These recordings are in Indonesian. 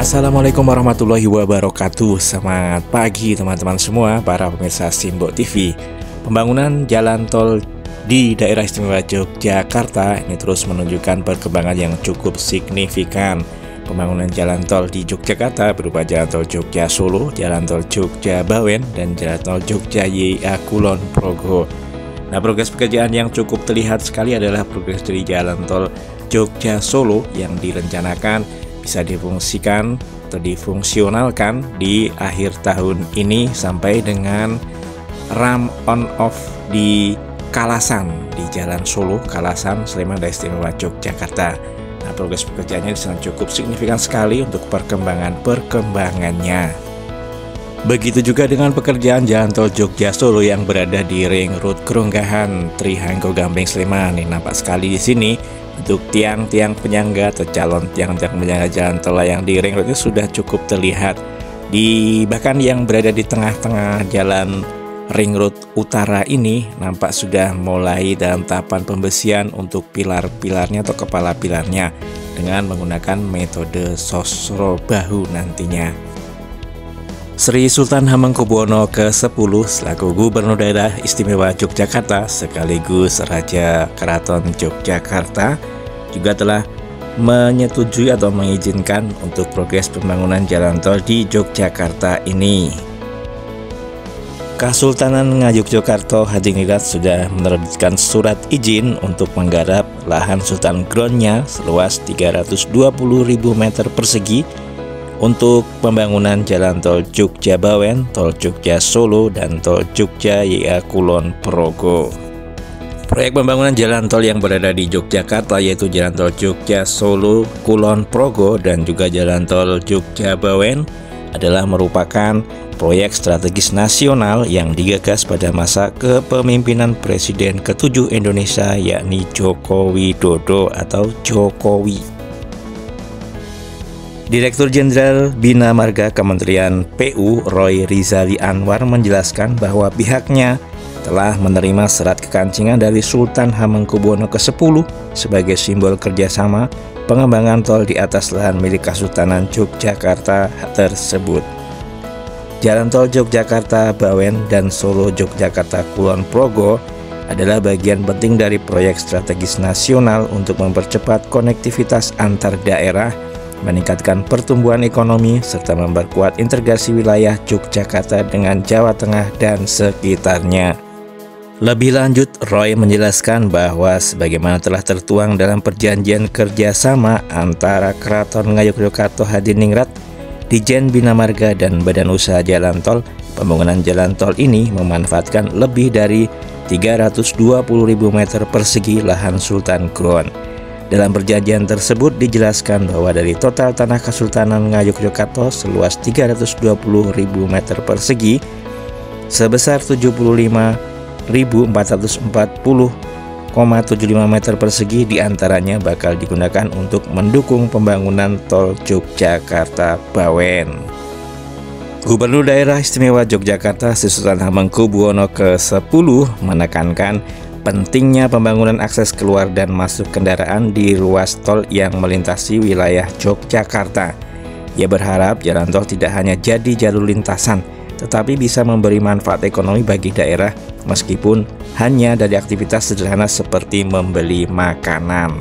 Assalamualaikum warahmatullahi wabarakatuh. Selamat pagi teman-teman semua, para pemirsa Simbok TV. Pembangunan jalan tol di daerah istimewa Yogyakarta ini terus menunjukkan perkembangan yang cukup signifikan. Pembangunan jalan tol di Yogyakarta berupa jalan tol Jogja Solo, jalan tol Jogja Bawen, dan jalan tol Jogja YIA Kulon Progo. Nah, progres pekerjaan yang cukup terlihat sekali adalah progres dari jalan tol Jogja Solo yang direncanakan bisa difungsikan atau difungsionalkan di akhir tahun ini sampai dengan ram on off di Kalasan, di Jalan Solo, Kalasan, Sleman, Daerah Istimewa Yogyakarta. Nah, progres pekerjaannya sangat cukup signifikan sekali untuk perkembangannya. Begitu juga dengan pekerjaan jalan tol Jogja Solo yang berada di Ring Road Keronggahan, Trihanggo Gambeng, Sleman. Ini nampak sekali di sini. Untuk tiang-tiang penyangga atau calon tiang-tiang penyangga jalan tol yang di ring road itu sudah cukup terlihat. Bahkan yang berada di tengah-tengah jalan ring road utara ini nampak sudah mulai dalam tahapan pembesian untuk pilar-pilarnya atau kepala pilarnya dengan menggunakan metode sosro bahu nantinya. Sri Sultan Hamengkubuwono ke-10 selaku Gubernur Daerah Istimewa Yogyakarta sekaligus Raja Keraton Yogyakarta juga telah menyetujui atau mengizinkan untuk progres pembangunan jalan tol di Yogyakarta ini. Kesultanan Ngayogyakarta Hadiningrat sudah menerbitkan surat izin untuk menggarap lahan Sultan Groundnya seluas 320.000 meter persegi untuk pembangunan jalan tol Jogja Bawen, tol Jogja Solo, dan tol Jogja YIA Kulon Progo. Proyek pembangunan jalan tol yang berada di Yogyakarta yaitu jalan tol Jogja Solo, Kulon Progo, dan juga jalan tol Jogja Bawen adalah merupakan proyek strategis nasional yang digagas pada masa kepemimpinan Presiden ke-7 Indonesia yakni Joko Widodo atau Jokowi. Direktur Jenderal Bina Marga Kementerian PU Roy Rizali Anwar menjelaskan bahwa pihaknya telah menerima serat kekancingan dari Sultan Hamengkubuwono ke-10 sebagai simbol kerjasama pengembangan tol di atas lahan milik Kesultanan Yogyakarta tersebut. Jalan tol Yogyakarta Bawen dan Solo Yogyakarta Kulon Progo adalah bagian penting dari proyek strategis nasional untuk mempercepat konektivitas antar daerah, meningkatkan pertumbuhan ekonomi, serta memperkuat integrasi wilayah Yogyakarta dengan Jawa Tengah dan sekitarnya. Lebih lanjut, Roy menjelaskan bahwa sebagaimana telah tertuang dalam perjanjian kerjasama antara Keraton Ngayogyakarta Hadiningrat, Dijen Bina Marga, dan Badan Usaha Jalan Tol, pembangunan jalan tol ini memanfaatkan lebih dari 320.000 meter persegi lahan Sultan Ground. Dalam perjanjian tersebut dijelaskan bahwa dari total tanah Kesultanan Ngayogyakarta seluas 320.000 meter persegi, sebesar 75.440,75 meter persegi diantaranya bakal digunakan untuk mendukung pembangunan tol Yogyakarta Bawen. Gubernur Daerah Istimewa Yogyakarta Sri Sultan Hamengkubuwono ke-10 menekankan pentingnya pembangunan akses keluar dan masuk kendaraan di ruas tol yang melintasi wilayah Yogyakarta. Ia berharap jalan tol tidak hanya jadi jalur lintasan, tetapi bisa memberi manfaat ekonomi bagi daerah meskipun hanya dari aktivitas sederhana seperti membeli makanan.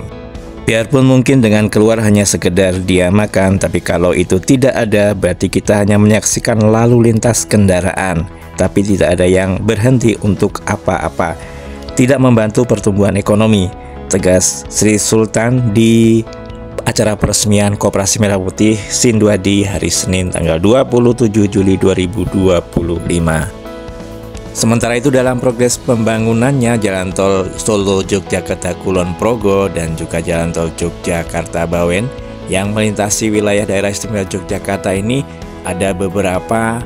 Biarpun mungkin dengan keluar hanya sekedar dia makan, tapi kalau itu tidak ada berarti kita hanya menyaksikan lalu lintas kendaraan, tapi tidak ada yang berhenti untuk apa-apa. Tidak membantu pertumbuhan ekonomi, tegas Sri Sultan di acara peresmian Koperasi Merah Putih Sinduadi hari Senin tanggal 27 Juli 2025. Sementara itu dalam progres pembangunannya jalan tol Solo Yogyakarta Kulon Progo dan juga jalan tol Yogyakarta Bawen yang melintasi wilayah daerah istimewa Yogyakarta ini ada beberapa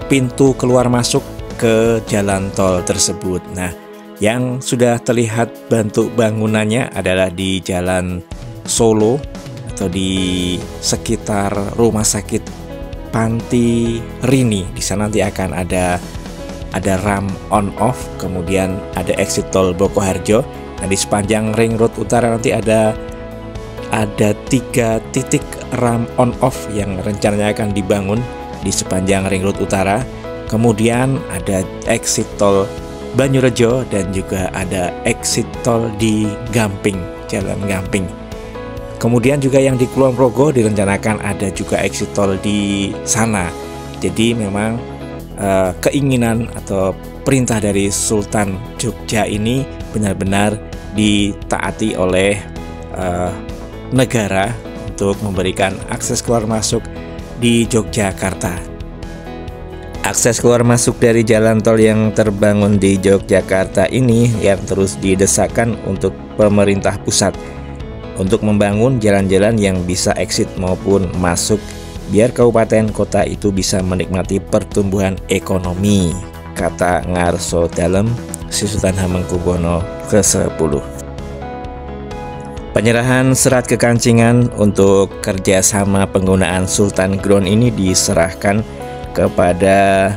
pintu keluar masuk ke jalan tol tersebut. Nah, yang sudah terlihat bentuk bangunannya adalah di Jalan Solo atau di sekitar Rumah Sakit Panti Rini. Di sana nanti akan ada ram on off, kemudian ada exit tol Bokoharjo. Nah, di sepanjang ring road utara nanti ada ada 3 titik ramp on off yang rencananya akan dibangun di sepanjang Ring Road Utara. Kemudian ada exit tol Banyurejo dan juga ada exit tol di Gamping, Jalan Gamping. Kemudian juga yang di Kulon Progo direncanakan ada juga exit tol di sana. Jadi memang keinginan atau perintah dari Sultan Jogja ini benar-benar ditaati oleh negara untuk memberikan akses keluar masuk di Yogyakarta. Akses keluar masuk dari jalan tol yang terbangun di Yogyakarta ini yang terus didesakkan untuk pemerintah pusat untuk membangun jalan-jalan yang bisa exit maupun masuk biar kabupaten kota itu bisa menikmati pertumbuhan ekonomi, kata Ngarso Dalem, Sultan Hamengkubuwono ke-10. Penyerahan serat kekancingan untuk kerjasama penggunaan Sultan Ground ini diserahkan kepada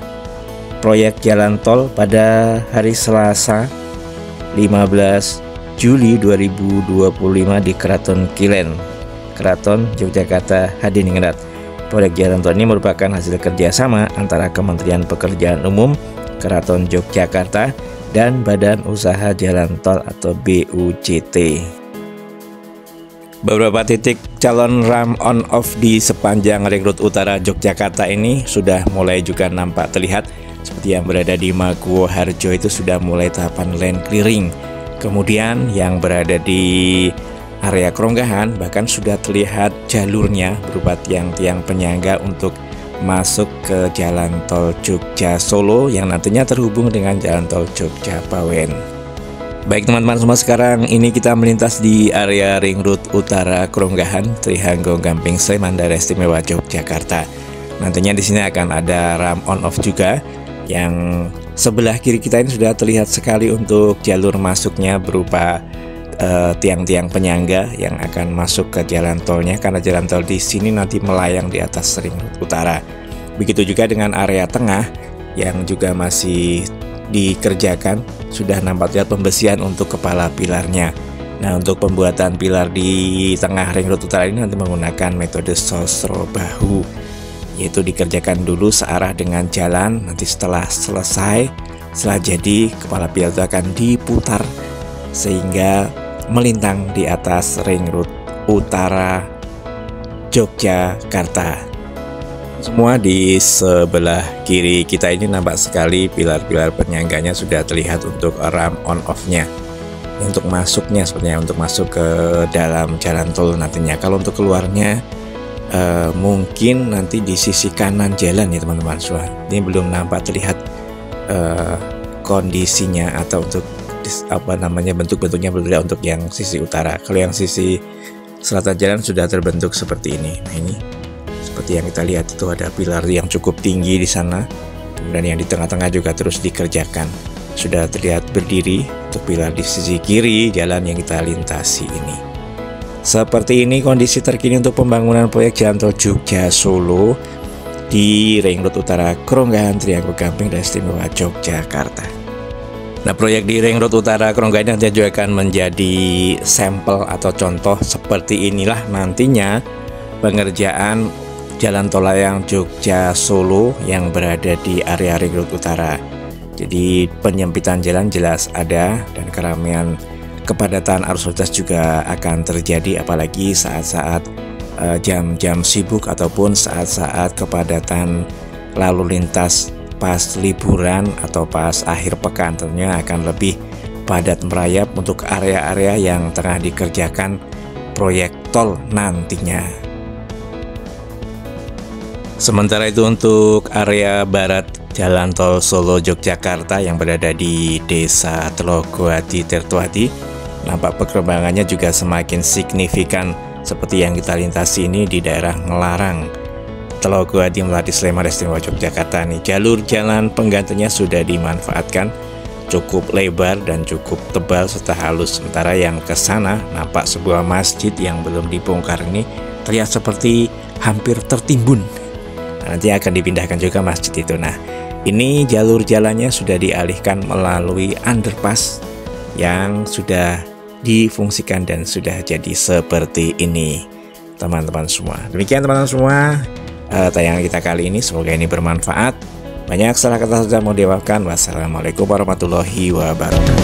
proyek jalan tol pada hari Selasa 15 Juli 2025 di Keraton Kilen, Keraton Yogyakarta Hadiningrat. Proyek jalan tol ini merupakan hasil kerjasama antara Kementerian Pekerjaan Umum, Keraton Yogyakarta, dan Badan Usaha Jalan Tol atau BUJT. Beberapa titik calon ramp on off di sepanjang Ring Road Utara Yogyakarta ini sudah mulai juga nampak terlihat, seperti yang berada di Maguwo Harjo itu sudah mulai tahapan land clearing. Kemudian yang berada di area Keronggahan bahkan sudah terlihat jalurnya berupa tiang-tiang penyangga untuk masuk ke jalan tol Jogja Solo yang nantinya terhubung dengan jalan tol Jogja Bawen. Baik teman-teman semua, sekarang ini kita melintas di area Ring Road Utara Keronggahan, Trihanggo Gamping Sleman, Daerah Istimewa Yogyakarta. Nantinya di sini akan ada ramp on off juga, yang sebelah kiri kita ini sudah terlihat sekali untuk jalur masuknya berupa tiang-tiang penyangga yang akan masuk ke jalan tolnya, karena jalan tol di sini nanti melayang di atas Ring Road Utara. Begitu juga dengan area tengah yang juga masih dikerjakan, sudah nampak lihat pembesian untuk kepala pilarnya. Nah, untuk pembuatan pilar di tengah Ring Road Utara ini nanti menggunakan metode sosro bahu, yaitu dikerjakan dulu searah dengan jalan, nanti setelah selesai, setelah jadi, kepala pilar itu akan diputar sehingga melintang di atas Ring Road Utara Yogyakarta. Semua di sebelah kiri kita ini nampak sekali pilar-pilar penyangganya sudah terlihat untuk ramp on off-nya, untuk masuknya sebenarnya, untuk masuk ke dalam jalan tol nantinya. Kalau untuk keluarnya mungkin nanti di sisi kanan jalan ya teman-teman. Ini belum nampak terlihat kondisinya atau untuk bentuk-bentuknya belum terlihat untuk yang sisi utara. Kalau yang sisi selatan jalan sudah terbentuk seperti ini. Nah, ini seperti yang kita lihat itu ada pilar yang cukup tinggi di sana, dan yang di tengah-tengah juga terus dikerjakan. Sudah terlihat berdiri untuk pilar di sisi kiri jalan yang kita lintasi ini. Seperti ini kondisi terkini untuk pembangunan proyek jalan tol Jogja Solo di Ring Road Utara Keronggahan, Trihanggo Gamping, Daerah Istimewa Yogyakarta. Nah, proyek di Ring Road Utara Keronggahan nanti juga akan menjadi sampel atau contoh seperti inilah nantinya pengerjaan jalan tol layang Jogja Solo yang berada di area Ring Road Utara. Jadi penyempitan jalan jelas ada, dan keramaian kepadatan arus lalu lintas juga akan terjadi, apalagi saat-saat jam-jam sibuk ataupun saat-saat kepadatan lalu lintas pas liburan atau pas akhir pekan. Tentunya akan lebih padat merayap untuk area-area yang tengah dikerjakan proyek tol nantinya. Sementara itu untuk area barat jalan tol Solo Yogyakarta yang berada di Desa Telogohadi Tirtohadi, nampak perkembangannya juga semakin signifikan seperti yang kita lintasi ini di daerah Ngelarang, Telogohadi Melati Sleman Istimewa Yogyakarta. Nih, jalur jalan penggantinya sudah dimanfaatkan, cukup lebar dan cukup tebal serta halus. Sementara yang ke sana nampak sebuah masjid yang belum dibongkar ini terlihat seperti hampir tertimbun. Nanti akan dipindahkan juga masjid itu. Nah, ini jalur jalannya sudah dialihkan melalui underpass yang sudah difungsikan dan sudah jadi seperti ini, teman-teman semua. Demikian teman-teman semua, tayangan kita kali ini, semoga ini bermanfaat. Banyak salah kata sudah mau diwakafkan. Wassalamualaikum warahmatullahi wabarakatuh.